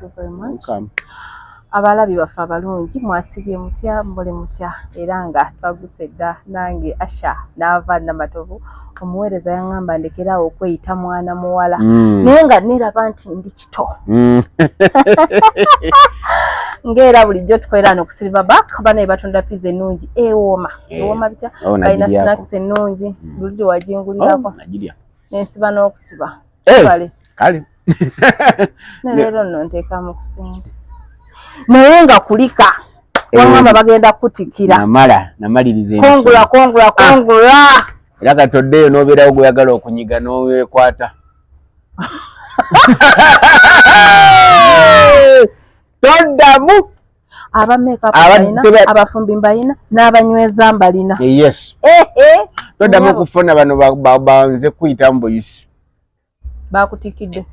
you very much. Welcome. Abalabi baffe abalungi mwasibye mutya mbole mutya era nga twaguse dda nange Asha n'ava Namatovu omuweereza yaŋŋamba ndekerawo okweyita mwana muwala naye nga neraba nti ndi kito ng'era bulijjo tukolera no ku Silverback banaye batunda pizza ennungi ewooma bitya balina snacks ennungi buliri wajingulirako n'ensiba n'okusiba kale leero nno nteekamu ku ssente naye nga kulika wangamba bagenda kutikira namaliriza kongula era gatoddeyo n'obeerawo gweyagala okunyiga n'owekwata toddamu abafumbi mbalina n'abanyweza mbalina yes toddamu okufuna bano banze kuyita mu buyisi bakutikidde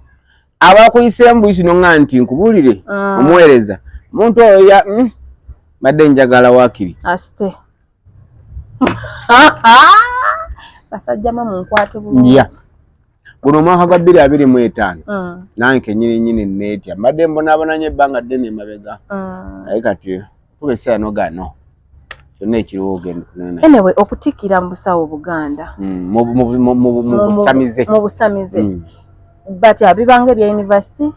abakuyise mu buyisi nonga nti nkubuulire omuweereza muntu oyo badde njagala wakiri asite basajja mamu nkwate bulungi guno omwaka gwa 2025 nanke nyini neetya mbadde mbonaabonanye ebbanga ddene emabega naye kati tugeseera nogano kyonna ekiriwo ogenda kunena anyway okutikira mu busawo Buganda mu busamize batya bibanga ebya university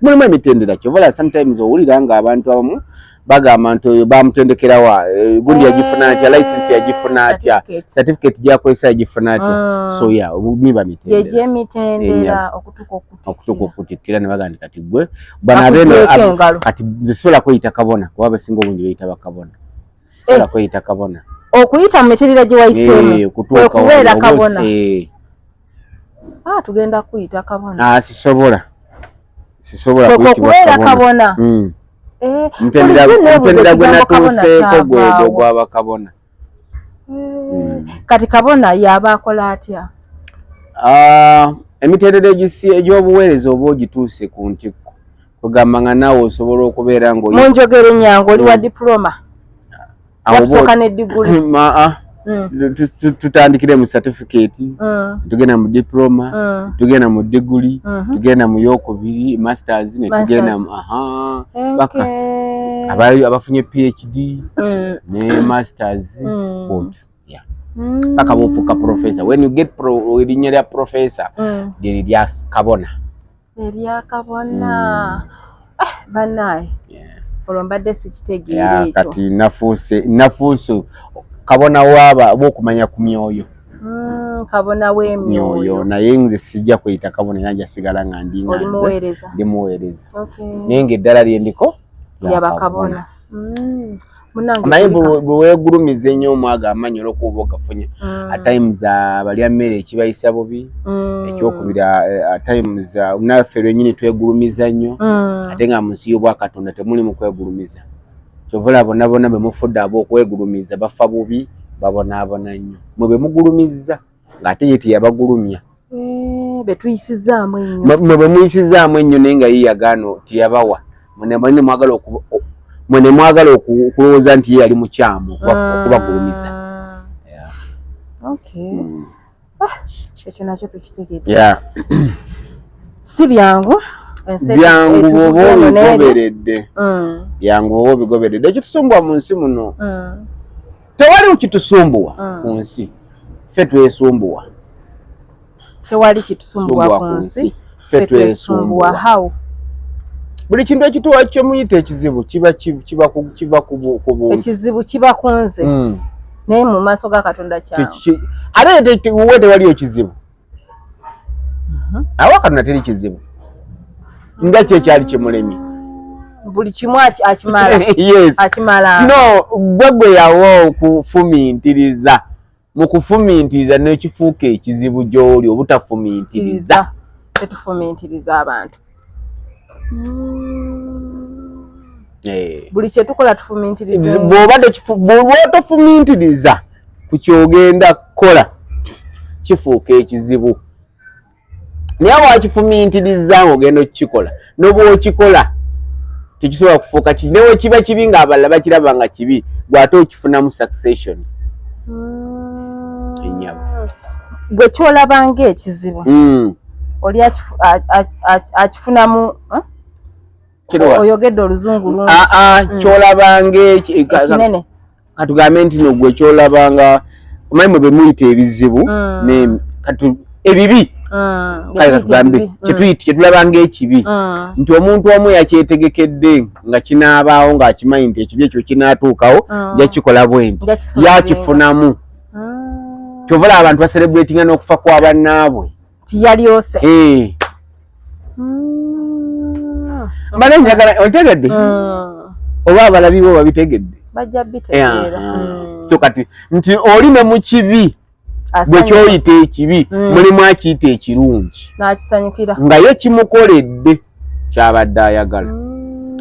mulimu emitendera kyobola sometimes owulira nga abantu abamu bagamba nti oyo bamutendekerawa gundi yagifuna atya license yagifuna atya certificate gyakozesa yagifuna atya so niba mitendera okutuka okutikira ne bagamba kati gwe bana beno kati zisobola kweyita kabona kuba abasinga obungi beyita bakabona sobola kweyita kabona okuyita mu mitendera gye wayiseemu okubeera kabona tugenda kuyita kabona sisobola okubeera kabona mutendera gwe natuuseeko gwegwo gwaba kabona kati kabona yaba akola atya emitendera egy'obuweereza oba ogituuse ku ntikko kugamba nga naawe osobola okubeera nga munjogera ennyango oli wa diploma yakusooka n'eddiguli tutandikire mu certificate tugenda mu diploma tugenda mu degree tugenda mu yokubiri masters ne tugenda baka abafunye PhD ne masters paka bofuka professor when you get erinnya lya professor lya kabona banaye olombadde sikitegeera ekyo kati nafuuse kabona waaba bokumanya ku myoyo kabona w'emyoyo naye nze sijja kweyita kabona yanja sigala nga ndi muweereza naye ng'eddala lyendiko yabakabona naye bwe weegulumiza ennyo omwaga amanyi olw'okuba ogafunye at times abalya mmere ekibayisa bubi ekyokubiri at times naffe lwennyini twegulumiza nnyo ate nga mu nsi y'obwakatonda temuli mu kwegulumiza kyovula bonna bwe mufudde ab'okwegulumiza bafa bubi babonaabona nnyo mwe bwe mugulumiza ng'ate ye teyabagulumya mwe bwe muyisizaamu ennyo naye nga ye yagaano teyabawa mwene mwagala okulowooza nti ye yali mukyamu okubagulumiza ekyo nakyo tukitegeedde si byangu bwoba obigoberedde ekitusumbwa mu nsi muno tewali kitusumbuwa ku nsi ffe twesumbuwa tewali kitusumbuwa ku nsi ffe twesumbuwa how buli kintu ekituwa kyomuyita ekizibu kiba ku buntu ekizibu kiba ku nze naye mu maaso ga Katonda kyangu ate uwe tewali ekizibu awa Katonda teri kizibu nga kyekyali kimulemye buli kimu akimala gwe yawo okufumintiriza mu kufumintiriza n'ekifuuka ekizibu gy'oli obutafumintiriza tetufumintiriza abantu buli kyetukola tufumintiriza bw'oba tofumintiriza ku kyogenda kukola kifuuka ekizibu naye bwakifumintiriza ng'ogenda okukikola n'oba okikola tekisobola kufuuka kibi newe kiba kibi ng'abalala bakiraba nga kibi gw'ate okifunamu succession ennyabo bwe kyolaba ng'ekizibu oli akifunamu oyogedde oluzungu lungi kyolabange kinene katugambe nti no gwe kyolabanga omanyi mwe bemuyita ebizibu ebibi kale katugambe kyetulabanga ekibi nti omuntu omu yakyetegekedde nga kinaabaawo ng'akimanyi nti ekibi ekyo kinaatuukawo yakikola bwe nti yakifunamu kyovala abantu baserebulatinga n'okufa kwa bannaabwe tiyalyose mbale njagala otegedde oba abalabiwo babitegedde bajja bitegeera so kati nti oli ne mu kibi bwe kyoyita ekibi mulimu akiyita ekirungi n'akisanyukira nga ye kimukoledde kyabadde ayagala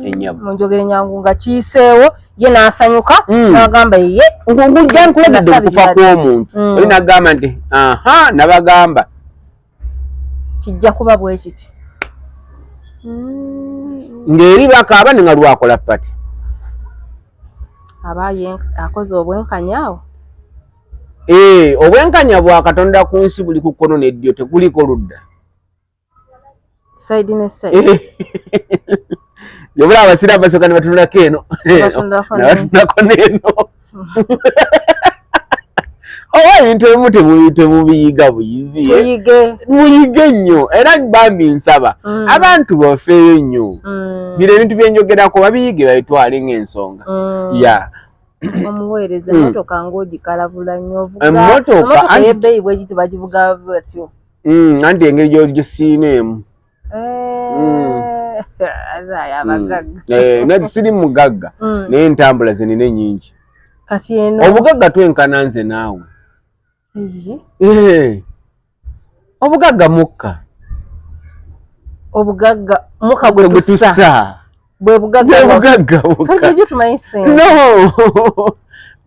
ennyabo munjogere nyangu nga kiyiseewo ye n'asanyuka n'agamba ye ngujja nkulagidde okufa kw'omuntu oli n'agamba nti nabagamba kijja kuba bwe kiti ng'eri bakaaba ne nga lwakola pati aba akoze obwenkanyaawo obwenkanya bwa Katonda ku nsi buli ku kkono n'eddyo tekuliko ludda saidi ne saidi yobula abasiraamu basooka ne batunulako eno nabatunulako n'eno oba ebintu ebimu temubiyiga buyizi muyige nnyo era bambi nsaba abantu bafeeyo nnyo bino ebintu byenjogerako babiyige babitwale ng'ensonga omuweereza emmotoka ng'ogikalabula nnyo emmotoka y'ebbeeyi bwe giti bagivuga batyo anti engeri gyesiineemu nati siri mugagga naye entambula ze nina ennyingi kati eno obugagga twenkana nze naawe obugagga mukka obugagga mukka gwe tussa bwe bugagga no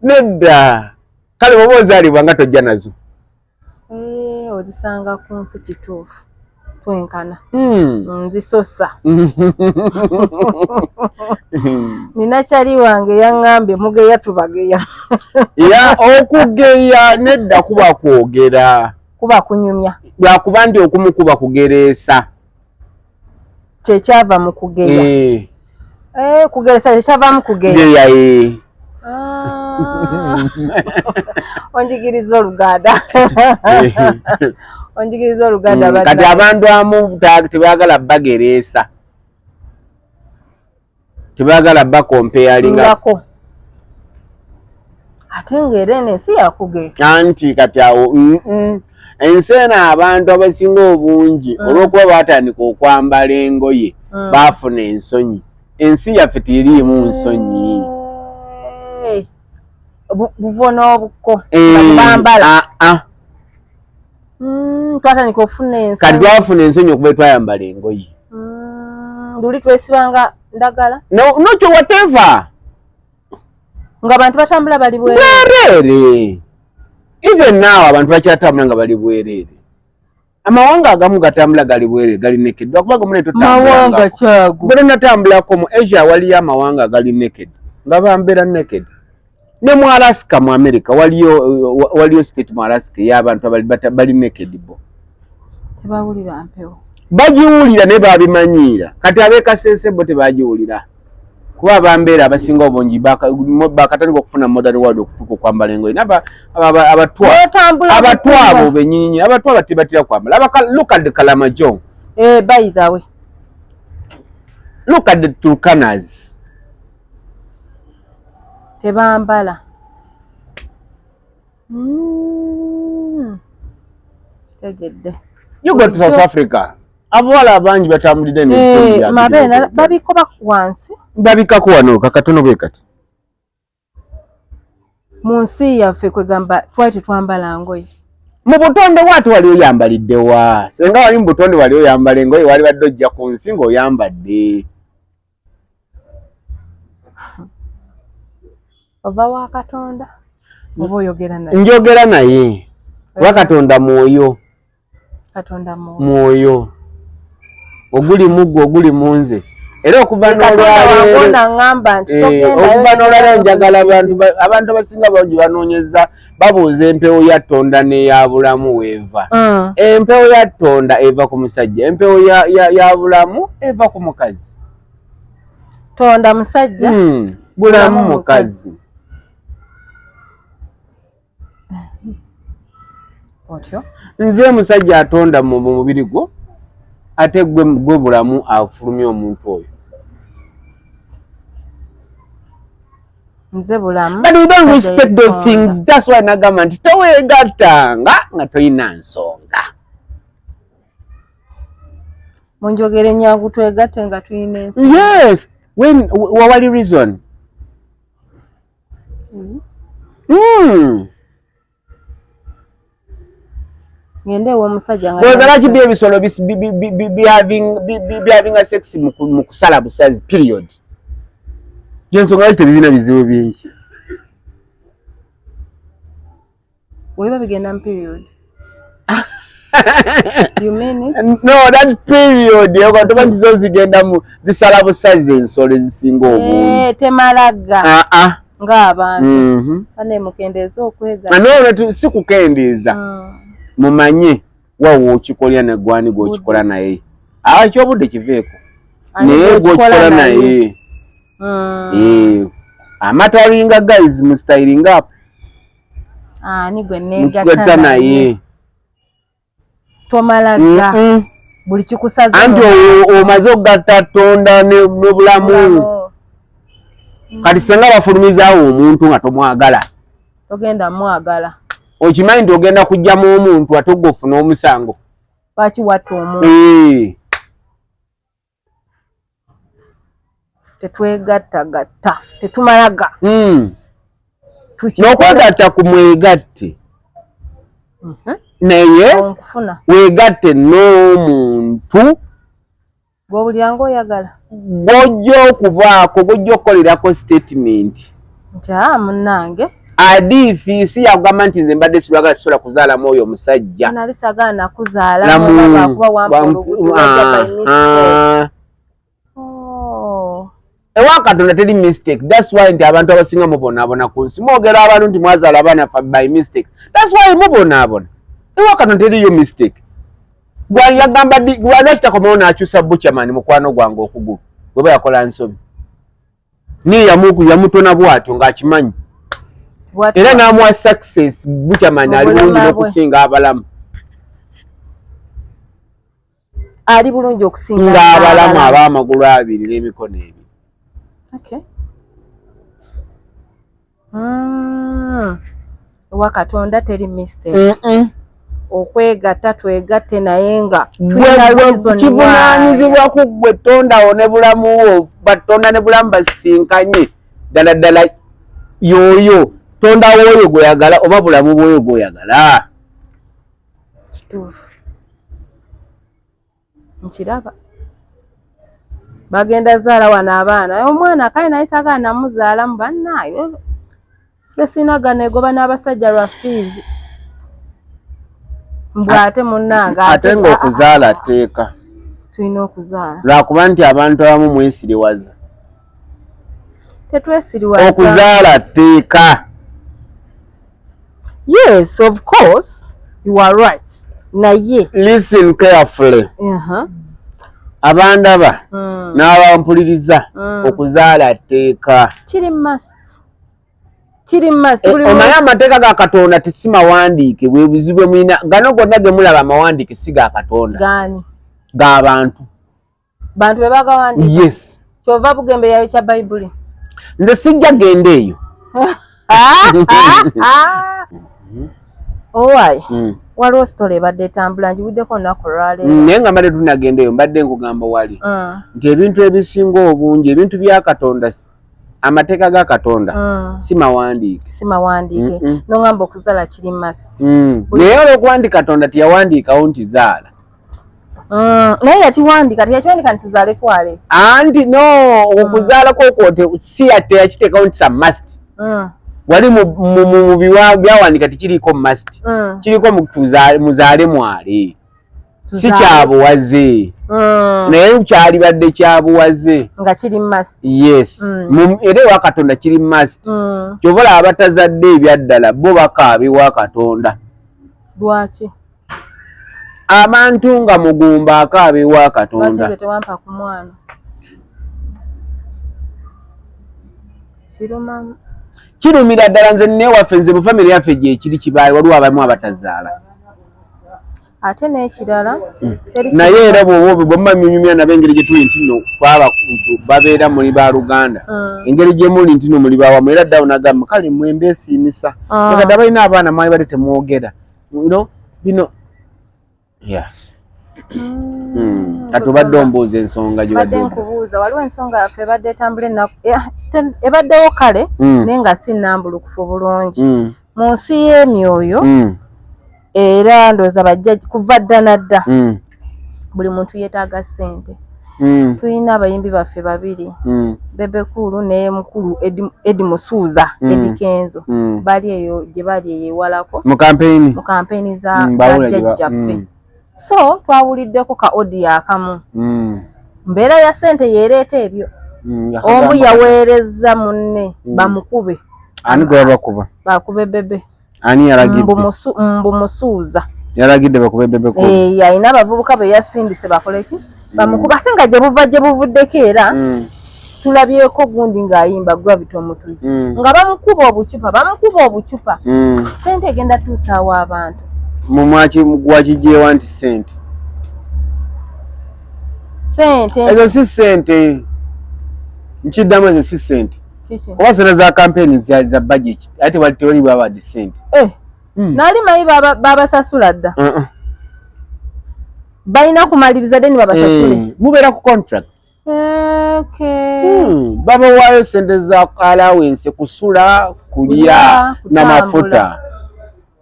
nedda kale bwoba ozaalibwa nga tojja nazo ozisanga ku nsi kituufu twenkana nzisosa nina kyali wange yaŋŋambye mugeya tubageya okugeya nedda kuba kwogera kuba kunyumya lwakuba nti okumu kuba kugereesa kyekyava mu kugeya kugeresa kyekyava mu kugeya onjigiriza oluganda onjigiriza oluganda kati abantu amu tebaagala bagereesa tebaagala bakompeyaringako ate ng'era eno ensi yakugeya anti kati awo ensi eno abantu abasinga obungi olw'okuba baatandika okwambala engoye baafuna ensonyi ensi yaffe tiriimu nsonyi buvo n'obuko bambala twatandika ofuna ensonyi kati twafuna ensonyi okuba twayambala engoye luli twesibanga ndagala nokyo whatever nga abantu batambula bali bwereere even now abantu bakyatambula nga bali bwereere amawanga agamu gatambula gali bwereere gali naked lwakuba gomune mawanga kyago bwe natambulako mu Asia waliyo amawanga agali naked nga bambeera naked ne mu Alaska mu America waliyo state mu Alaska y'abantu bali naked bo tebawulira mpewo bagiwulira ne babimanyiira kati ab'ekasese bo tebagiwulira kuba bambeera abasinga obungi bakatandika okufuna modern world okutuuka okwambala engoye abatwabo bennyini abatwabo tebatera kwambala look at the Kalamajong by the way look at the Turkanas tebambala kitegedde you go to South Africa abawala abangi batambulira mabeena babikoba wansi babikako wano kakatono bwe kati mu nsi yaffe kwegamba twali tetwambala ngoye mu butonde bwatu wali oyambalidde wa senga wali mu butonde wali oyambala engoye wali badde ojja ku nsi ng'oyambadde ova wa Katonda oba oyogera naye njogera naye wa Katonda mwoyo Katonda mwoyo oguli muggo oguli munze era okuva n'olwaleero njagala abantu abasinga bangi banoonyeza babuuza empewo ya Tonda n'eya bulamu weeva. Empewo ya Tonda eva ku musajja, empewo ya bulamu eva ku mukazi. Tonda musajja, bulamu mukazi. Otyo nze musajja atonda mu mubiri gwo ate gwe bulamu afulumya omuntu oyo. Nze bulamu. But we don't respect those things. That's why nagamba nti toweegattanga nga toyina nsonga. Munjogere nyangu twegatte nga tuyina ensonga. Yes. What reason? Ngende wo musajja nga bwozala kibi ebisolo be having a sex mu kusala busazi period. Jensonga lati tebizina bizibu bingi. Weba bigenda mu period. You mean it? No, that period yoko tobanti zo zigenda mu zisala busazi ensolo zisinga obungi. Temalaga. Ng'abantu. Ane mukendeeza okwega. No, si kukendeeza. Mumanye wawo okikolya ne gwani gw'okikola naye. Ky'obudde kiveeko. Naye gw'okikola naye. Amatalinga guys mu styling up. Ni gwe negatta naye. Tomalaga. Buli kikusaza. Anti omaze okugatta Tonda ne bulamu. Kati senga bafulumizaawo omuntu nga tomwagala. Togenda mwagala. Okimanyi nti ogenda kujjamu omuntu ate ogw'ofuna omusango. Lwaki watta omuntu? Tetwegattagatta. Tetumalaga. N'okwegatta ku mwegatte. Naye weegatte n'omuntu gw'obulyango oyagala. Gw'ojja okubaako, gw'ojja okukolerako statement. Nti munnange. Adiifi si yagamba nti nze mbadde sibagala sisobola kuzaalamu oyo omusajja. Nali sagala nakuzaalamu lwakuba wampa olubuto. Ewa Katonda teri mistake. That's why nti abantu abasinga mubonaabona ku nsi. Mwogera abantu nti mwazaala abaana by mistake. That's why mubonaabona. Ewa Katonda teriyo mistake. Yagamba lwakitakomawo n'akyusa Buchaman mukwano gwange okugulu. Bweba yakola nsobi. Ni yamutona bw'atyo ng'akimanyi. Era n'amuwa success Buchaman ali bulungi n'okusinga abalamu. Ali bulungi okusinga abalamu ab'amagulu 2 n'emikono 2. Okay. Ewa Katonda teri mistake. Okwegatta twegatte naye nga kivunaanyizibwa ku ggwe Tonda ne bulamu wo Tonda ne bulamu basinkanye ddala yoyo Tonda woyo gw'oyagala oba bulamu bwoyo gw'oyagala. Kituufu. Nkiraba. Bagenda zaala wano abaana. Omwana kale naye saagala namuzaalamu bannaayo. Gesinaga negoba n'abasajja lwa fiizi. Mbwate munnange. Ate ng'okuzaala tteeka. Tulina okuzaala. Lwakuba nti abantu abamu mwesiriwaza. Tetwesiriwaza. Okuzaala tteeka. Yes, of course. You are right. Naye. Listen carefully. Abandaba n'abampuliriza okuzaala tteeka. Kiri must. Omanyi amateeka ga Katonda si mawandiike bwe buzibu mwina gano gonna ge mulaba amawandiike si ga Katonda. Gaani? G'abantu. Bantu be bagawandiika? Yes. Kyova bugembe yayo kya Bayibuli. Nze sijja genda eyo. Owaayi. Waliwo sitole ebadde etambula njibuddeko olunaku olwaleero. Naye nga mbadde tunagenda eyo mbadde nkugamba wali. Nti ebintu ebisinga obungi ebintu bya Katonda amateeka ga Katonda si mawandiike. Si mawandiike. N'ongamba okuzaala kiri must. Naye olw'okuwandiika Katonda teyawandiikawo nti zaala. Naye yakiwandiika teyakiwandiika nti tuzaale twale. Anti no okuzaalako okwo si teyakiteekawo nti sa must. Wali mu byawandiika tekiriiko must. Kiriko muzaale mwale. si kyabuwaze naye kyalibadde kyabuwaze nga kiri must. Yes. Era ewa Katonda kiri must. Kyobola abatazadde ebyaddala bo bakaabibwa Katonda. Lwaki? Abantu nga mugumba akaabibwa Katonda. Lwaki tewampa ku mwana? Kirumira ddala nze newaffe nze mu famire yaffe gye kiri kibaali waliwo abamu abatazaala. Ate n'ekirala naye era bw'omumanyumya nabo engeri gye tuli nti nno babeera muli ba Luganda engeri gye muli nti nno muli bawamu era ddawo nagamba kale mwembe esiimisa kati balina abaana mwali bali temwogera bino yes. Kati obadde ombuuza ensonga badde nkubuuza waliwo ensonga yaffe ebadde etambula ebaddewo kale naye nga si nnambulukufu bulungi mu nsi y'emyoyo era ndowooza bajja kuva dda nadda buli muntu yeetaaga ssente. Tulina abayimbi baffe babiri Bebe Cool ne mukulu Edi Musuuza Edi Kenzo bali eyo gye bali ewalako mu kampeyini za jjajjaffe. So twawuliddeko ka audio akamu mbeera ya ssente yeereeta ebyo omu yaweereza munne bamukube. Ani gwe bakuba? Bakube Bebe. Ani yalagidde? Mbu Musuuza yalagidde bakube Bebe Cool. Alina abavubuka be yasindise bakole ki bamukuba ate nga gye buvuddeko era tulabyeko gundi ng'ayimba Gravity Omutuuki nga bamukuba obucupa ssente egenda tuusaawo abantu. Gwakijewa nti ssente ezo si ssente nkiddamu ezo si ssente oba sente za kampeyini za budget ate tewali baabadde ssente naali mayi babasasula dda balina kumaliriza deni babasasule mubeera ku contracts babawaayo ssente za allowance kusula kulya n'amafuta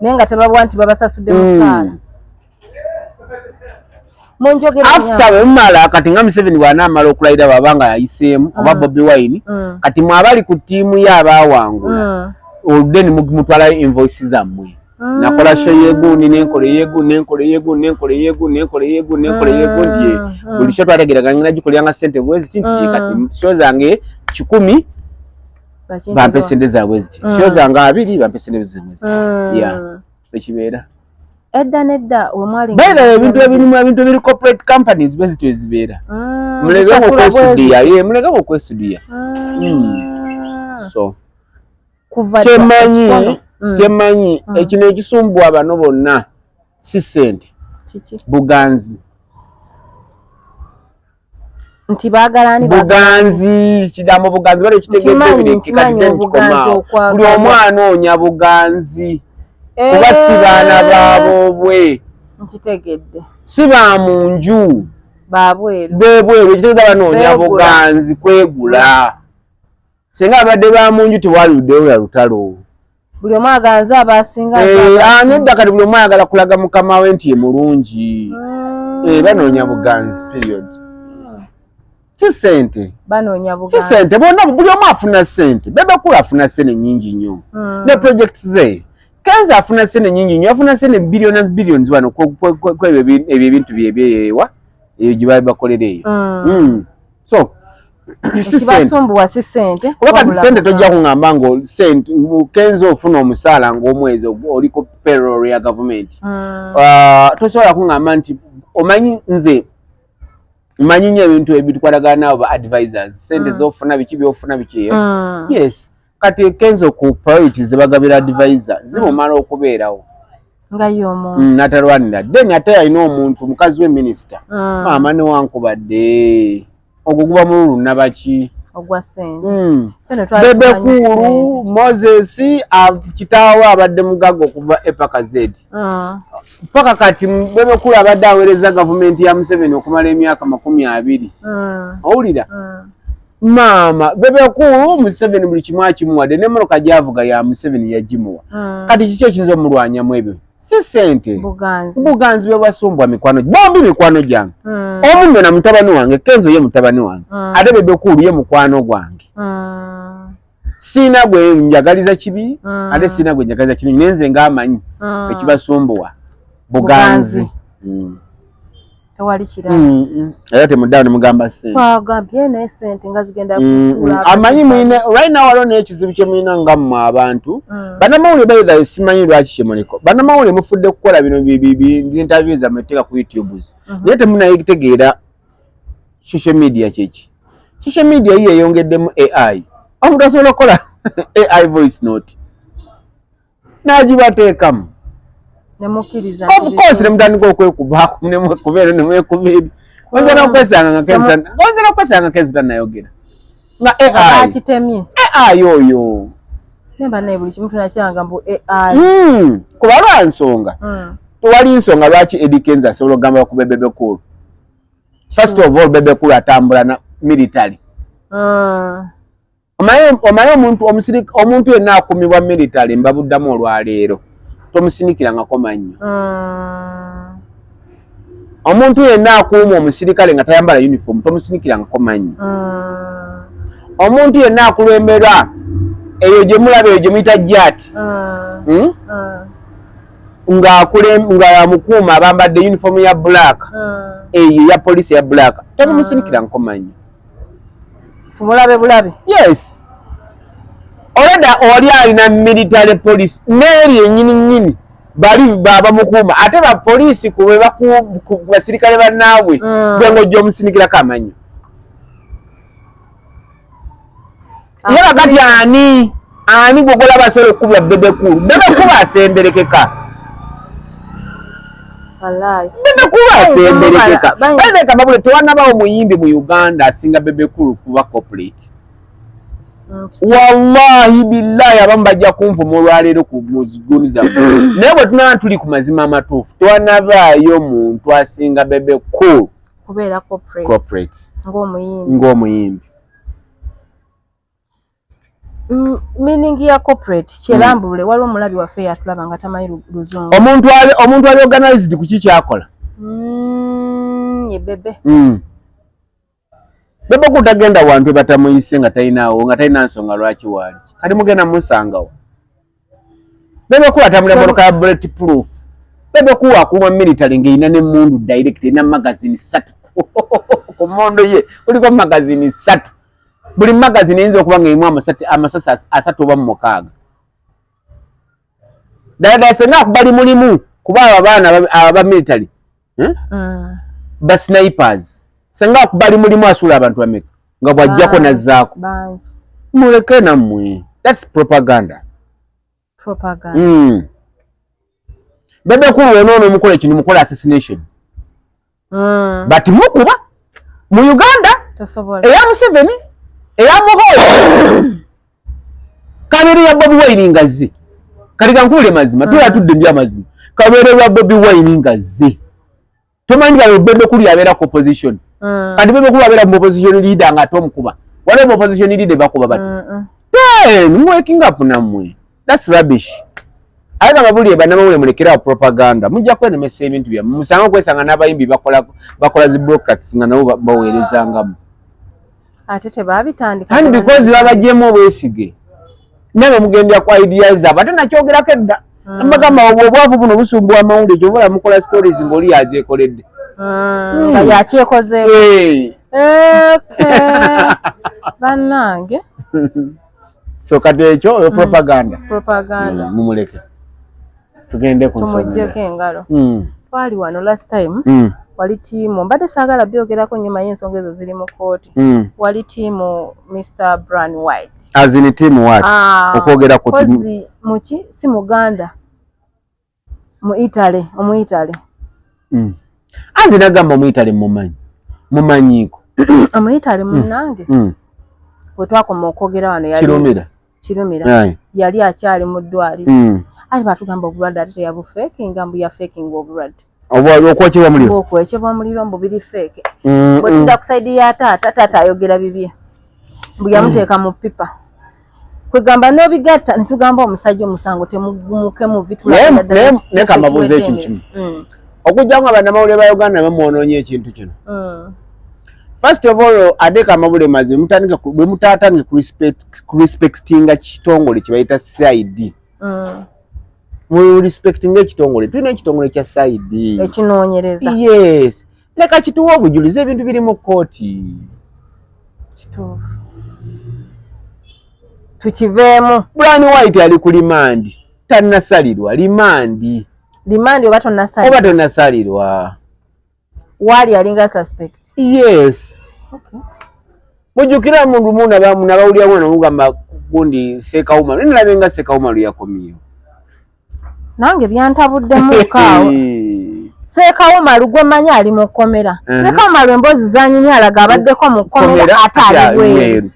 naye nga tebabuwa nti babasasudde musaala. After bwemumala kati nga Museveni bw'anaamala okulayira babanga yayiseemu oba Bobi Wine kati mwabali ku ttiimu ye abaawangula oludde mutwalayo invoice zammwe nakola show yegundi nenkole yegundi buli kyo twategeraganya nagikolera ssente bwezi kinti kati show zange 10 bampe ssente zaabwe ziti show zange 2 bampe ssente zaabwe ekibeera edda omwali baina ebintu ebiri corporate companies bezito ezibeera mulege okwesudia so kemanyi ekino ekisumbwa bano bonna si ssente buganzi nti bagalani buganzi kigambo buganzi bale kitegeddeko buli omwana onya buganzi kuba si baana baabwe nkitegedde si ba mu nju bebweru ekitegeeza banoonya buganzi kwegula singa abadde ba mu nju tewaluddewo ya lutalo buli omu aganza abasinga nedda kati buli omu ayagala kulaga mukama we nti ye mulungi banoonya buganzi period si ssente si ssente bonna buli omu afuna ssente Bebe Cool afuna ssente nnyingi nnyo ne projects ze Kenzo afuna ssente nnyingi nnyo afuna ssente billions wano kwebyo ebintu byebyeyeewa eyo gye bali bakolera eyo so kibasumbuwa si ssente kuba kati ssente tojja kuŋŋamba Kenzo ofuna omusaala ng'omwezi oliko payroll ya gavumenti tosobola kuŋŋamba nti omanyi nze mmanyi nnyo ebintu ebitukwatagana nabo ba advisors ssente z'ofuna biki byofuna biki yes kati Kenzo ku priorities zebagabira advisor zimumala okubeerawo nga y'omuntu natalwanira then ate alina omuntu mukazi we minisita maama newankubadde ogwo guba mululu nabaki ogwa ssente Bebe Cool Moses kitaawe abadde mugaga okuva epaka Z paka kati Bebe Cool abadde aweereza gavumenti ya Museveni okumala emyaka 20 owulira maama Bebe Cool Museveni buli kimu akimuwadde n'emmotoka gy'avuga ya Museveni yagimuwa kati kiki ekiyinza omulwanyamu ebyo si ssente buganzi bwe basumbwa mikwano bombi mikwano gyange omu nno na mutabani wange Kenzo ye mutabani wange ate Bebe Cool ye mukwano gwange siina gwe njagaliza kibi ate siina gwe njagaliza kirungi nenze ng'amanyi ekibasumbuwa buganzi tewali kirala era temuddawo ne mugamba ssente twagambye naye ssente nga zigenda kusuula amanyi mwine right now waliwo n'ekizibu kye mulina nga mmwe abantu bannamawulire bayitha simanyi lwaki kyemuliko bannamawulire mufudde kukola bino interview zammwe etteeka ku YouTubes naye temunayitegeera social media kyeki social media yiyo eyongeddemu AI omuntu asobola okukola AI voice note n'agibateekamu nemukkiriza of course nemutandika okwekubaako nemwekubeera nemwekubiiri onzera okwesanga kezi tannayogera nga AI akitemye AI oyo nemba naye buli kimu tunakiranga mbu AI kuba lwa nsonga tewali nsonga lwaki Eddie Kenzo asobola okugamba ku Bebe Cool. First of all Bebe Cool atambula na military omanyi omuntu yenna akumibwa military mbabuddamu olwaleero tomusinikirangako mannyo omuntu yenna akuuma omusirikale nga tayambala uniform tomusinikirangako mannyo omuntu yenna akulembera eyo gye mulaba eyo gye muyita jati nga yamukuuma abambadde uniform ya black eyo ya police ya black tomumusinikirangako mannyo tumulabe bulabe yes olada oli alina military police neri ennyini bali baba mukuma ate ba police kuwe basirikale bannaabwe gwengo gyo musinikirako amanyo yaba kati ani gogola basolo kubya Bebe Cool asemberekeka Bebe Cool asemberekeka bale kamabule tewanabawo muyimbi mu Uganda asinga Bebe Cool kuba corporate wallahi billahi abamu bajja kunvuma olwaleero ku muzigoni zammwe naye bwe tunaba tuli ku mazima amatuufu tewanabaayo muntu asinga Bebe Cool kubeera corporate ng'omuyimbi meaning ya corporate kyerambulule waliwo omulabi waffe yatulaba nga tamanyi luzungu omuntu ali organized ku kikyakola ye Bebe Bebe Cool tagenda wantu batamuyise nga talina nsonga lwaki waali kati mugenda musangawo Bebe Cool atambula motoka ya bulletproof Bebe Cool akuuma military ng'erina n'emmundu direct erina magazine 3 ku mmondo ye kuliko magazine 3 buli magazine eyinza okuba ng'erimu amasasi 3 oba 6 ddala senga bali mulimu kuba abo abaana aba military ba snipers senga bali mulimu asuula abantu bameka nga bwajjako nazzaako muleke nammwe that's propaganda Bebe Cool onoono omukola ekintu mukola assassination but mukuba mu Uganda eya Museveni eya Muhoozi kabiri ya Bobi Wine ngazze kali kankule mazima tulatudde ndi amazima kabiri ya Bobi Wine ngazze tomanyi nga Bebe Cool yabeera ku opposition kati Bebe Cool yabeera mu opposition leader nga tomukuba wale mu opposition leader bakuba bati working up namwe that's rubbish aye kamabulire bannamawulire mulekera propaganda mujja kwenemesa ebintu byammwe musanga okwesanga n'abayimbi bakola zi broadcasts nga nabo baweerezangamu ate tebabitandika and because babajjemu obwesige nabe mugendera ku ideas zaabwe ate nakyogerako edda mbagamba obwavu buno busumbuwa amawulire kyobola mukola stories ng'oli yazeekoledde nga yakyekoze bannange so kati ekyo oyo propaganda mumuleke tugende ku nsonga tumujjeko engalo twali wano last time wali tiimu mbadde saagala byogerako nnyo maye ensonga ezo ziri mu kooti wali tiimu Mr. Brian White azini tiimu wati okwogera ku kozi muki si Muganda mu Italy Omuyitale anzi nagamba Omuyitale mumanyiiko Omuyitale munnange bwe twakoma okwogera wano yali Kirumira yali akyali mu ddwaliro ate batugamba obulwadde ate teyabufeekinga mbu yafeekinga obulwadde okwekebwa omuliro mbu biri feeke bwe tudda ku sayidi ya taata ayogera bibye mbu yamuteeka mu pipa kwegamba n'obigatta ne tugamba omusajja omusango temugumuke mu naye kamabuuza ekintu kimu okujja nga bannamawulire ba Uganda bamwonoonye ekintu kino first of all adeka amabule mazi bwe mutatange ku respectinga kitongole kibayita CID mu respectinga ekitongole tulina ekitongole kya CID ekinoonyereza yes leka kituwa obujulizi ebintu biri mu kkooti. Kituufu. Tukiveemu. Brian White ali ku limandi tannasalirwa limandi. Limandi oba tonnasalirwa? Oba tonnasalirwa. Wali alinga suspect? Yes. Okay. Mujukira mundu muna bawulira mwana mugamba gundi Ssekawuma. Nalabe nga Ssekawuma luyakomyewo. Nange byantabuddemu kaawo. Ssekawuma lugwe manyi ali mu kkomera. Ssekawuma lw'emboozi zanyumye alaga abaddeko mu kkomera ate ali bweru.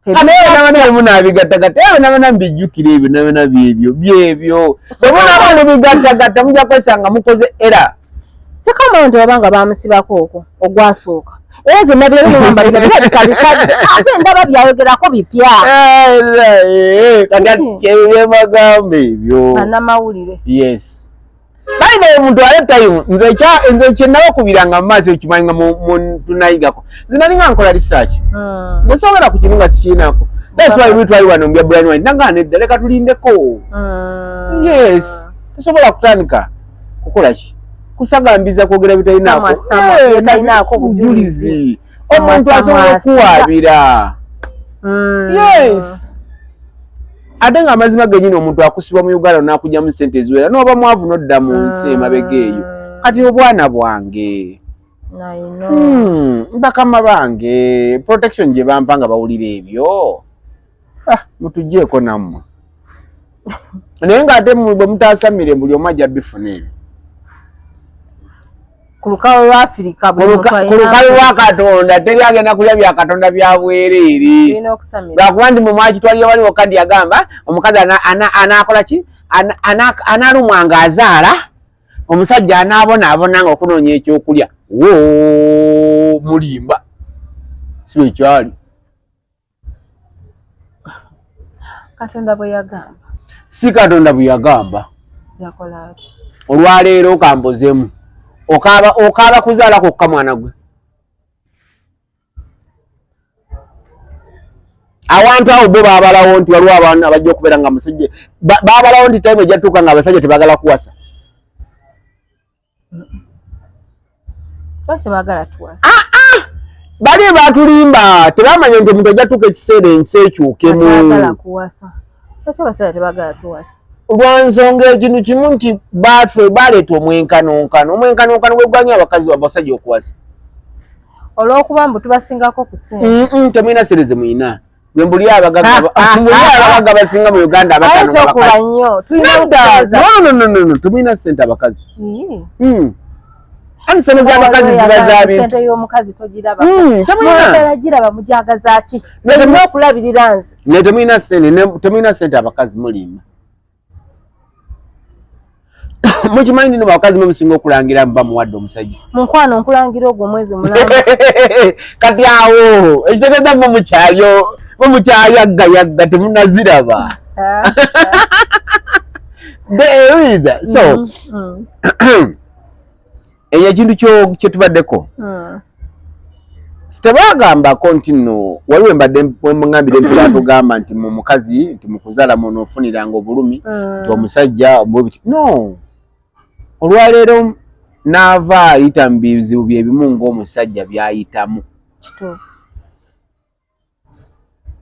Nabana munabigattagatta nabana mbijjukira ebyo nabana byebyo sobona abantu bigattagatta mujja kwesanga mukoze era. Ssekawuma nti wabanga bamusibako okwo ogwasooka era ze nabira bimugamba bikabikabikabbi ate ndaba byayogerako bipya. Kati kyebye magambo ebyo bannamawulire. Yes. Baina omuntu aletayo nze kyenabakubiranga mu maaso ekimanyi nga tunayigako zinalinga nkola research. Nsobola ku kiringa sikinako. That's why we try wano mbya Brian White nanga nedda leka tulindeko. Yes. Tusobola kutandika kukola ki? Kusagambiza kwogera bitalinako obujulizi. Omuntu asobola okuwabira. Yes. Ate nga amazima genyini omuntu akusibwa mu Uganda n'akujja mu ssente eziwera n'oba mwavu n'odda mu nsi emabega eyo. Kati obwana bwange. Bakama bange protection gye bampa nga bawulira ebyo. Mutuggyeko nammwe. Naye ng'ate bwe mutaasamire buli omu ajja bifuna ebyo. Ku lukalu lwa Afrika ku lukalu lwa Katonda teri agenda kulya bya Katonda bya bwereere. Lwakuba ndi mu mwakitwaliyo waliwo kandi yagamba omukazi anaakola ki analumwa ng'azaala omusajja anaabonaabona nga okunoonya ekyokulya mulimba si bwe kyali. Katonda bwe yagamba si Katonda bwe yagamba. Yakola ati olwaleero kambozemu okaaba kuzaala kokka mwana gwe. Awantu awo bo baabalawo nti waliwo abantu abajja okubeera nga musajja baabalawo nti time ejjatuuka nga abasajja tebagala kuwasa. Tebagala tuwasa. Bali batulimba tebamanya nti omuntu ejjatuuka ekiseera ensi ekyukemu. Tebagala kuwasa. Lwaki abasajja tebagala tuwasa? Lwansonga ekintu kimu nti baleeta omwenkanonkano. Omwenkanonkano gwe gwanyi abakazi abasajja okuwasa. Olw'okuba mbu tubasingako ku ssente. Temulina ssente ze muyina. Mwe mbuli abagagga basinga mu Uganda abatano no temulina ssente abakazi. Ani ssente z'abakazi ziba zaabintu. Ssente y'omukazi togiraba. Temulina giraba mujagaza ki? N'okulabirira nze. Ne temulina ssente abakazi mulimba. Mukimanyi ndino bakazi musinga okulangira mba muwadde omusajja. Munkwano nkulangira ogwo mwezi mulamba. Kati awo ekitegeeza mumukyayagga temunaziraba. So eyo ekintu kye tubaddeko. Sitebagambako nti nno waliwo embadde mwengambira empira tugamba nti mu mukazi nti mukuzaala munofuniranga obulumi nti omusajja no. Olwaleero n'ava ayita mu bizibu bye bimu ng'omusajja by'ayitamu.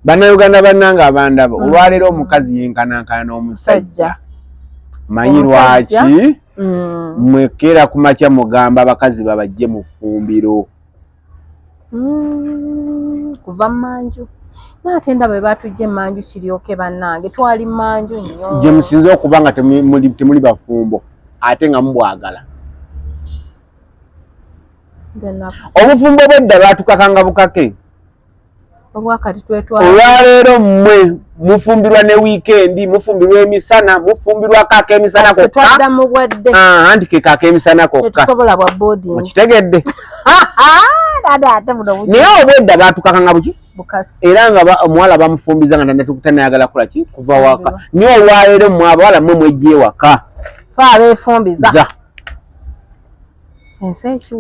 Bannayuganda bannanga abandaba olwaleero omukazi yenkanankana n'omusajja. Manyi lwaki? Mwekeera ku makya mugamba abakazi babajje mu ffumbiro. Kuva mmanju. Naate ndaba bwe batujja emmanju kiryoke bannange twali mmanju nnyo. Gye musinze okuba nga temuli bafumbo. Ate nga mubwagala. Obufumbo bwedda batukakanga bukake. Obwakati twetwala. Olwaleero mmwe mufumbirwa ne weekend, mufumbirwa emisana, mufumbirwa kaka emisana kokka. Twadda mu bwadde. Anti ke kaka emisana kokka. Tusobola bwa boarding. Mukitegedde. Dada ate buno buji. Naye obwedda batukakanga buki? Bukasi. Era nga omuwala bamufumbiza nga tanayagala kukola ki? Kuva waka. Niyo olwaleero mmwe abawala mmwe mwejje ewaka. Abeefumbiza.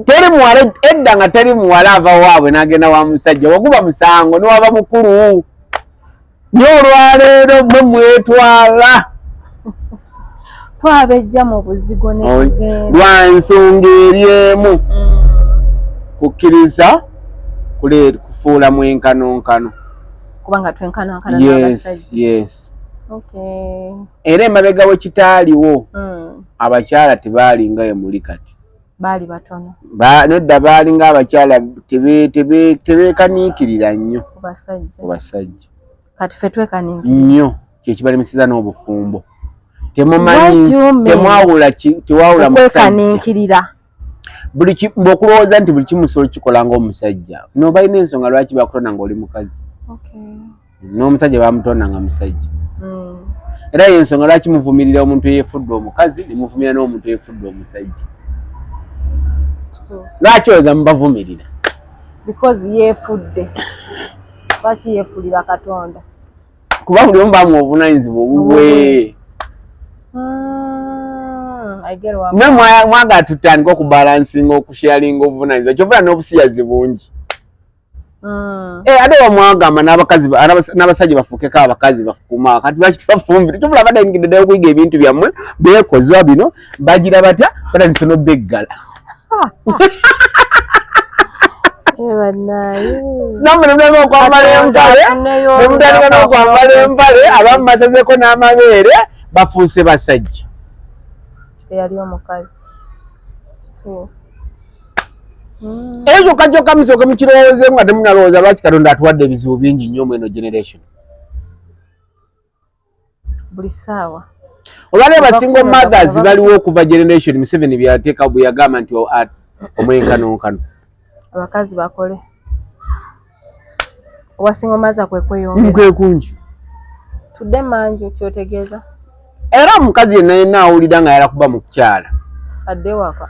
Teri muwala edda nga teri muwala ava waabwe n'agenda wa musajja waguba musango niwaba mukulu. Niyo olwaleero mmwe mwetwala. Twabejja mu buzigo ne kugenda. Lwa nsonga eri emu. kukkiriza kufuula mwenkanonkano kubanga twenkanankana yes okay era emabega we kitaaliwo abakyala tebalinga ye muli kati baali batono nedda baalinga abakyala tebeekaniikirira nnyo ku basajja kati ffe twekaniikirira nnyo kyekibalemeseza n'obufumbo temumanyi tewawula kwekaniikirira okulowooza nti buli kimusolo kikola ng'omusajja no balina ensonga lwaki bakutonda ng'oli mukazi n'omusajja bamutonda nga musajja era yensonga lwaki muvumirira omuntu eyeefudde omukazi nemuvumirira n'omuntu eyeefudde omusajja lwaki oza mubavumirira because yeefudde lwaki yeefulira Katonda kuba buli omu bamu obuvunanyizibwa obubwe mwagala tutandika okubalansinga okusharinga obuvunanyizibwa kyovula n'obusiyazi bungi ate bamwagamba n'abasajja bafuukeko abakazi bakuma kati lwaki tebafumbire kyovula badangidde ddala okuyiga ebintu byammwe beekozwa bino bagira batya batandise n'obbeggala namwe nemutandika n'okwambala empale abamu basazeko n'amabeere bafuuse basajja eyali omukazi ekyo kyokka musooke mukirowoozeemu nga temunalowooza lwaki Katonda atuwadde ebizibu bingi nnyo mu eno generation buli ssaawa olwali abasingle mothers baliwo okuva generation Museveni byateeka bwe yagamba nti omwenkanonkano abakazi bakole owasingle mother kwe kweyongera kwekungi tudde manju kyotegeeza era omukazi yenna awulira nga yala kuba mu kukyala adde waka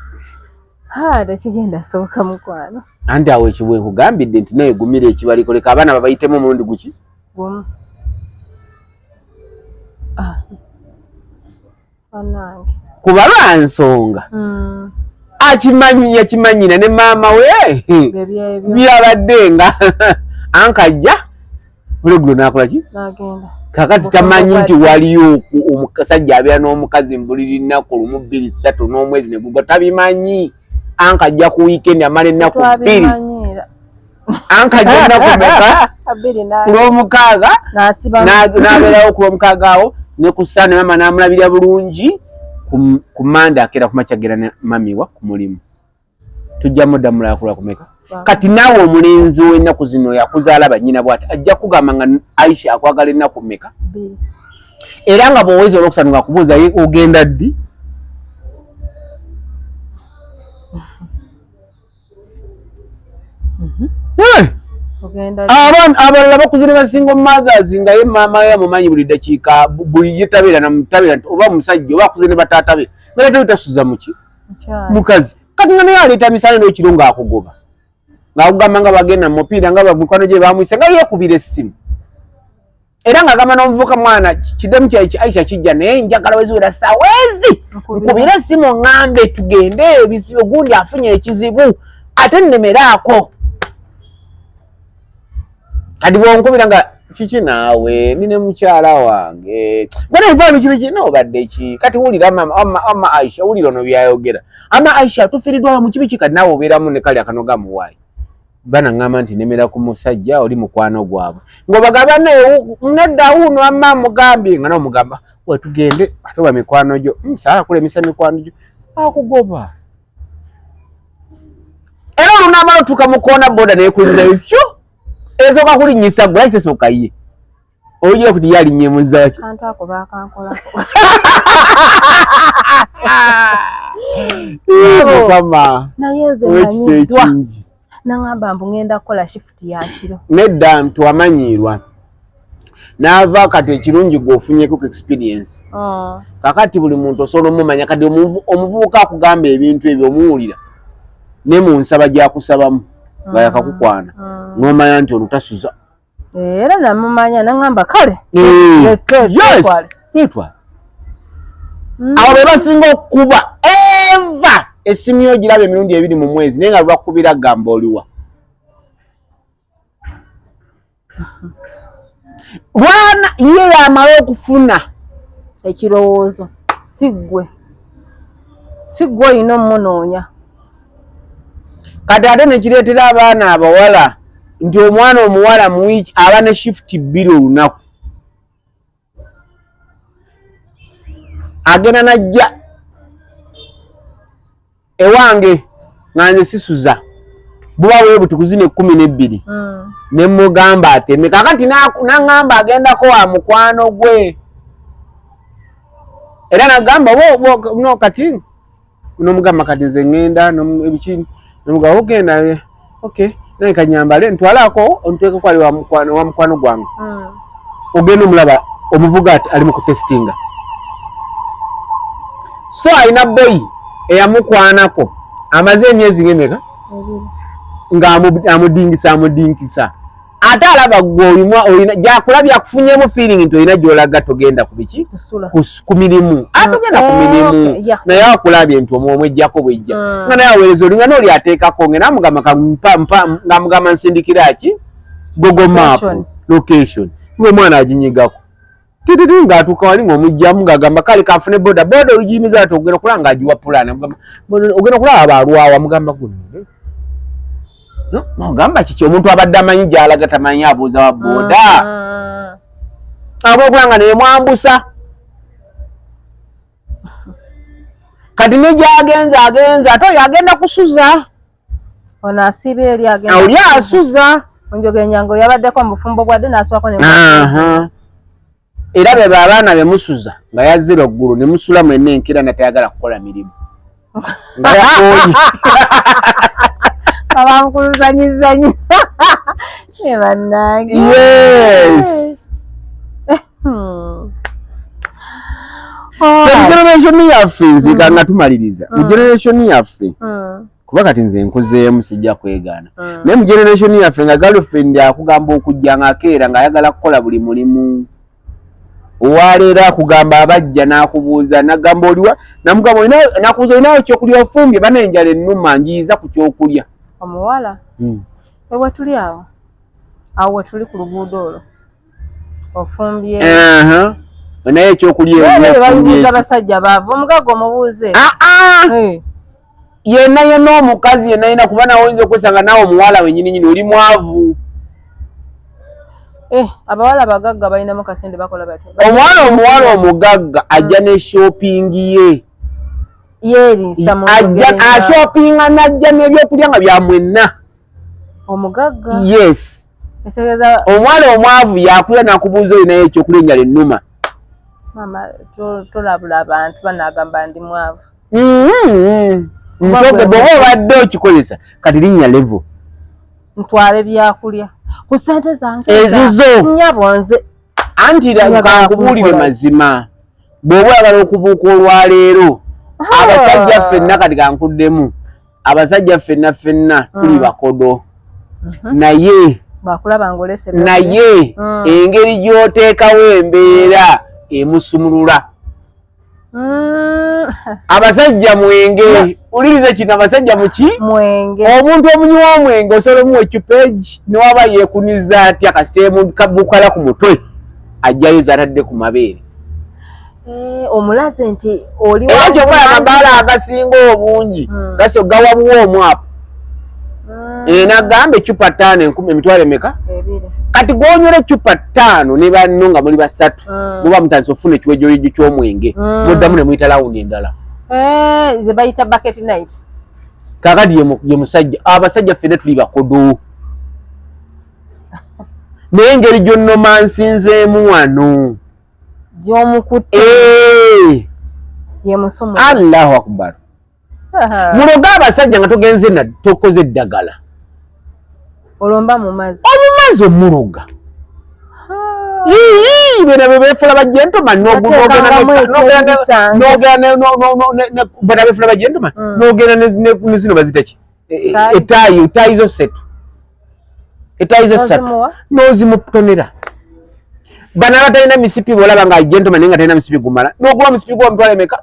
tekigenda soboka mukwano anti awo ekibwe nkugambidde nti naye gumira ekibaliko leka abaana babayitemu omulundi guki gumu banange kuba lwa nsonga yakimanyina ne maama we byabadde nga ankajja olwegulo nakolaki nagenda kakati tamanyi nti waliyo omusajja abeera n'omukazi mbuliri nnaku lumu 2 3 n'omwezi negugwa tabimanyi ankajja ku weekend amala ennaku 2 ankajja ennaku meka kulwomukaaga n'abeerawo kulwomukaaga awo ne ku Sunday mama n'amulabirira bulungi ku Monday akeera ku makya agenda ne mamiwa ku mulimu tujjamu dda mulakula kumeka kati naawe omulenzi w'ennaku zino yakuzaala bannyina bw'ati ajja kugamba nga Aisha akwagala ennaku mmeka era nga bw'oweza olwokusatu nga kubuuza ogenda ddi abalala bakuze ne basingle mothers nga ye maama we amumanyi buli ddakiika buli yetabeera namutabera nti oba musajja oba akuze ne bataata be naleeta bitasuza muki mukazi kati nga naye aleeta misale n'ekiro ng'akugoba ng'akugamba nga bagenda mu mupiira nga mikwano gye bamwise nga yeekubira essimu era ng'agamba n'omuvubuka mwana kiddemu Aisha kijja naye njagala weziwera ssawezi nkubira essimu ŋŋambe tugende ebizibu gundi afunye ekizibu ate nnemeraako kati bwonkubira nga kiki naawe nine mukyala wange gwena ebifaananyi kibi kino obadde ki kati wulira ama Aisha wulira ono byayogera ama Aisha atufiiriddwayo mu kibi ki kati naawe obeeramu ne kali akanoga muwaayi bana ngamba nti nemera ku musajja oli mukwano gwabwe ng'obagamba naye nedda wuuno amma mugambye nga n'omugamba wetugende ate oba mikwano gyo saala kulemesa mikwano gyo akugoba era olunaamala otuuka mu koona boda naye kulirayo kyo esooka kulinnyisa gwe laki tesooka ye oyigira kuti yalinnyemuza ki kantu ako baakankolako mukama naye nze wekisa ekingi nangamba mbu ngenda kukola shift ya kiro nedda mtu amanyiirwa n'ava kati ekirungi gw'ofunyeko ku experience kakati buli muntu osobola omumanya kati omuvubuka akugamba ebintu ebyo omuwulira ne mu nsaba gy'akusabamu nga yakakukwana n'omanya nti ono tasuza era namumanya nangamba kale twetwale awo be basinga okukuba eva essimu yo giraba emirundi 2 mu mwezi naye nga lwakubira gamba oliwa bwana ye yamala okufuna ekirowoozo siggwe olina omunoonya kati ate ne kireetera abaana abawala nti omwana omuwala mu wiiki aba ne shift 2 olunaku agenda najja ewange nga nze sisuza buba bwe butukuzine 12 ne mugamba ateme kakati nangamba agendako wa mukwano gwe era nagamba no kati nomugamba kati nze ngenda ebiki nomugamba ogenda okay naye kanyambale ntwalako onteeka kwali wa mukwano gwange ogenda omulaba omuvuga ali mu kutestinga so alina boy eyamukwanako amaze emyezi ng'emeka nga amudingisa ate alaba gwoyimwa olina gyakulabya akufunyemu feeling nti olina gy'olaga togenda ku biki ku mirimu atogenda ku mirimu naye akulabye nti omwomwe ejjako bwejja nga naye aweereza olinga n'oli ateekako ngena ng'amugamba nsindikira ki Google Map location ng'omwana aginyigako tititi ng'atuuka wali ng'omugjamu ng'agamba kale kafune boda olugiyimiza ati ogenda okulaba ng'agiwa pulaani ogenda okulaba abaalwawa mugamba guno ogamba kiki omuntu abadde amanyi gy'alaga tamanyi abuuza wa booda abookula nga naye mwambusa kati ne gy'agenza ate oyo agenda kusuza ono asiba eri agenda oli asuza onjogenyango yabaddeko mu bufumbo bwadde n'aswako era bebe abaana bemusuza nga yazzira oggulu ne musula mwenna enkira natayagala kukola mirimu nga yakooyi abamukuluzanyizanyi ebannange yes generation yaffe nzika nga tumaliriza mu generation yaffe kuba kati nze nkuzeemu sijja kwegaana naye mu generation yaffe nga girlfriend akugamba okujja ng'akeera ng'ayagala kukola buli mulimu owaleero akugamba abajja n'akubuuza nagamba oliwa namugamba nakubuuza olinayo ekyokulya ofumbye bana enjala ennuma njiyiza ku kyokulya omuwala ewe tuli awo we tuli ku luguudo olwo ofumbye naye ekyokulya babuuza basajja baava omugaga omubuuze yenna omukazi yenna kuba nawe oyinza okwesanga nawe omuwala wenyini oli mwavu abawala bagagga balinamu kasente bakola batya omuwala omugagga ajja ne shopping ye ashopinga najja n'ebyokulya nga bya mwenna omugagga yes omwana omwavu yakulya nakubuuza olinayo ekyokulya enjala ennuma mama tolabula abantu banagamba ndi mwavu ntoge bwoba obadde okikozesa kati linnya levo ntwale byakulya ku sente zange ezizo nyabonze anti kankubuulire mazima bw'oba oyagala okubuuka olwaleero abasajja ffenna kati kankuddemu abasajja ffenna tuli bakodo naye engeri gy'oteekawo embeera emusumulula abasajja mwenge ulirize kino abasajja muki mwenge omuntu omunywa omwenge osobola omuwa ecupa egi newaba yeekuniza atya kasiteemu kabukala ku mutwe ajjayo zatadde ku mabeere omulaze nti oli era kyokola amabaala agasinga obungi gasi ogawabuwa omwapo nagamba ecupa 5 emitwalo emeka kati gwonywera ecupa 5 ne banno nga muli basatu muba mutandise okufuna ekiwejjoyejjo ky'omwenge muddamu ne muyita lawundi endala ze bayita bucket night kakati ye musajja abasajja ffenna tuli bakodo naye engeri gyonnoma nsinzeemu wano gy'omukutte ye musumu allahu akbar muloga abasajja nga togenze na tokoze eddagala olomba mu mazzi omuloga bena befula bagentleman bena befula bagentleman nogenda ne zino bazitaki etayi zo setu nozimutonera bana batalina misipi bolaba nga gentleman naye nga talina misipi gumala noguba misipi gwa mutwala emeka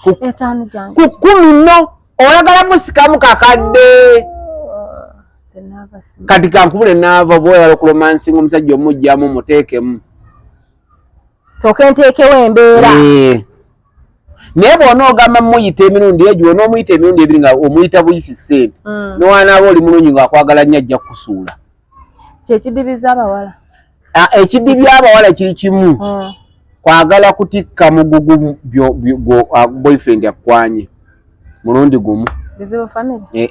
ku 10 no oyagala musikamu kakadde kati kankubule naava bwoyala okuromansinga omusajja omujjamu muteekemu tokenteekewo embeera naye bw'onoogamba muyita emirundi egyo onoomuyita emirundi ebiri nga omuyita buyisi ssente newanaaba oli mulungi ng'akwagala nnyo ajja kukusuula kyekidibiza abawala ekiddibi abawala kiri kimu kwagala kutikka mugugu boyfriend akwanye mulundi gumu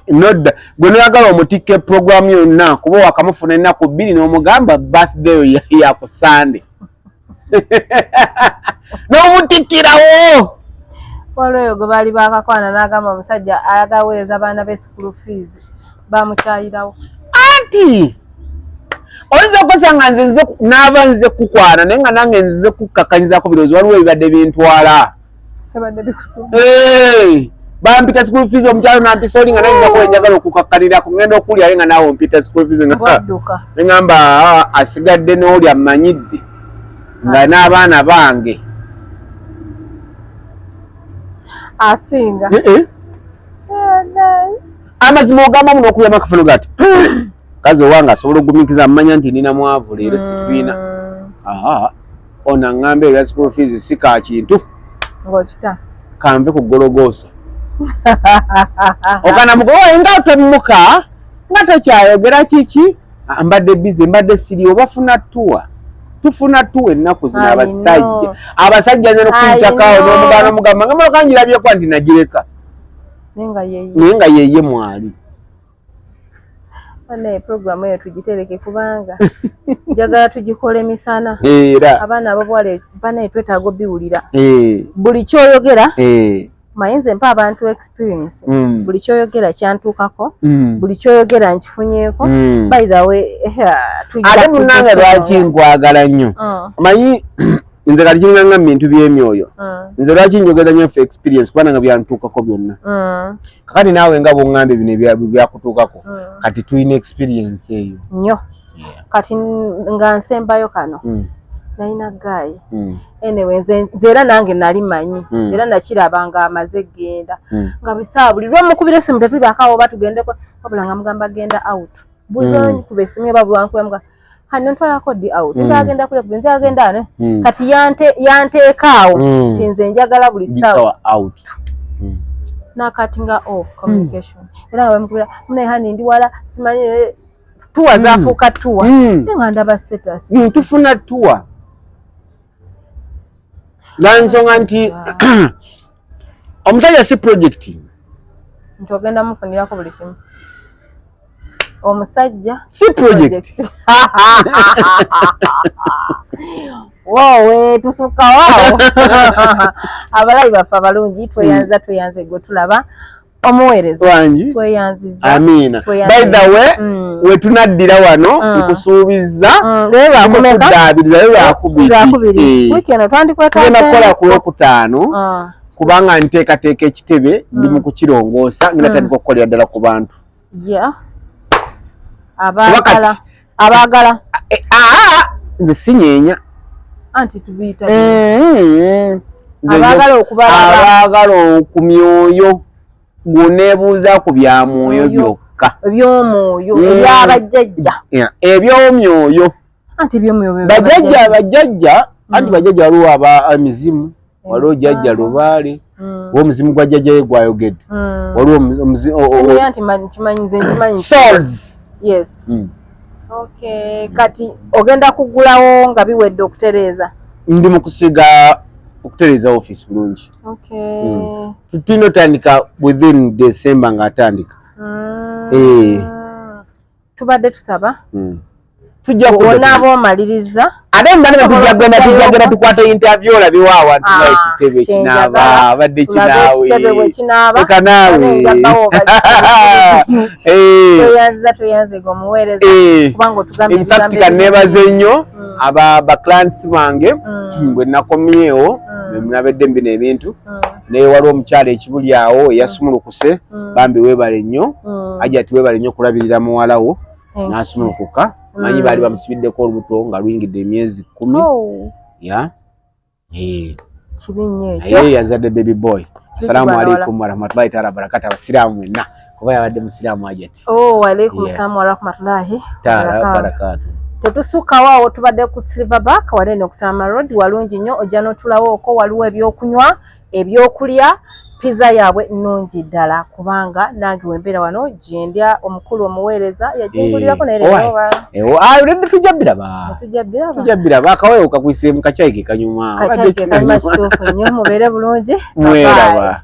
nodda gwe noyagala omutikke programu yonna kuba wakamufuna ennaku 2 n'omugamba birthday ya ku Sunday n'omutikkirawo olweyo gwe baali bakakwana n'agamba omusajja ayagala weereza abaana be school fees bamukyayirawo anti oyinza okusanga nze naaba nze kukwana naye nga nange nze kukkakanyizaako birowoozo waliwo ebibadde bintwala bampita school fees omukyalo nampisa oli nga naye njakuba njagala okukakkanirako ngenda okulyayo nga naawe ompita school fees neŋamba asigadde n'oli amanyidde nga n'abaana bange asinga amazima ogambamu n'okulya makafano gati kazi owange asobola okugumikiza amanya nti nina mwavu leero situina ona ŋŋamba ebya school fees si ka kintu ng'okita kanve ku Gologoosa okanamugowaye nga otemuka nga tokyayogera kiki mbadde bize mbadde siri obafuna tufuna tuwa ennaku zino abasajja nze nokuntakaawo n'omugana omugamba nga malokanjirabyeko nti nagireka naye nga yeye mwali naye programu eyo tugitereke kubanga njagala tugikole misana era abaana ab'obuwala banaye twetaaga biwulira buli kyoyogera mayinza mpa abantu experience buli kyoyogera kyantuukako buli kyoyogera nkifunyeeko by the way ate munange lwaki nkwagala nnyo manyi nze kati kiringa bintu by'emyoyo nze lwaki njogera nnyo ffe experience kubanga nga byantuukako byonna kakati naawe nga bw'oŋŋambye bino byakutuukako kati tulina experience eyo nnyo kati nga nsembayo kano nalina gaayi anyway nze era nange nali manyi era nakirabanga amaze genda nga bisaawa buli lwamukubira essimu tetuli bakaawo oba tugendeko wabula nga mugamba genda out buli lwankuba essimu eba bulwankubamuga hani ntwalako di out nzagenda kule kubi nzagenda ano kati yanteekaawo ti nze njagala buli saawa out nakatinga off communication era nga bamukubira munaye hani ndi wala simanyi tuwa zaafuuka tuwa nga ndaba status tufuna tuwa nansonga nti omusajja si project nti ogenda mufunirako buli kimu omusajja si project wowe tusukka waawo abalabi baffe abalungi tweyanze gwe tulaba omuweereza wangi tweyanziza amina by the way wetunaddira wano nkusuubiza okuddaabiriza lwakubiri wiki eno tugenda kukola ku Lwokutaano kubanga nteekateeka ekitebe ndi mu kukirongoosa ngenda tandika okukolera ddala ku bantu abaagala nze sinyeenya anti tubiyita abaagala ku myoyo guneebuuza ku bya mwoyo byokka eby'omwoyo ebyabajjajja eby'omyoyo anti eby'omyoyo bajjajja anti bajjajja waliwo emizimu waliwo jjajja Lubaale omuzimu gwa jjajjaye gwayogedde waliwo anti kimanyize souls yes okay kati ogenda kugulawo nga biwedde okutereeza ndi mu kusiga okutereeza office bulungi tulina otandika within December ng'atandika tubadde tusaba tujja kubonaaba omaliriza ate mbale tujjagenda tukwata interview olabiwo awantu ekitebe kinaaba abadde kinaawe eka naawe tweyanzega omuweereza kubanga otugambye infact neebaze nnyo ba-clients bange bwe nakomyewo nabedde mbino ebintu naye waliwo omukyala ekibuli awo eyasumulukuse bambi weebale nnyo ajja ati weebale nnyo okulabirira muwala wo n'asumulukuka manyi baali bamusibiddeko olubuto nga luyingidde emyezi 10 kibi nnyo ekyo yazadde baby boy. Assalamu alaikum warahmatullahi taala barakatuh. Abasiraamu mwenna kuba yabadde musiraamu ajati. Alaikum assalam warahmatullahi taala barakatuh. Tetusuka waawo tubadde ku Silverback wanene okusama road walungi nnyo ojja n'otulawo oko waliwo ebyokunywa ebyokulya pizza yaabwe nnungi ddala kubanga nange wembeera wano gyendya omukulu omuweereza yagingulirako tujja biraba akawewo kakwise mu kacayi ke kanyuma kituufu nnyo mubeere bulungi mweraba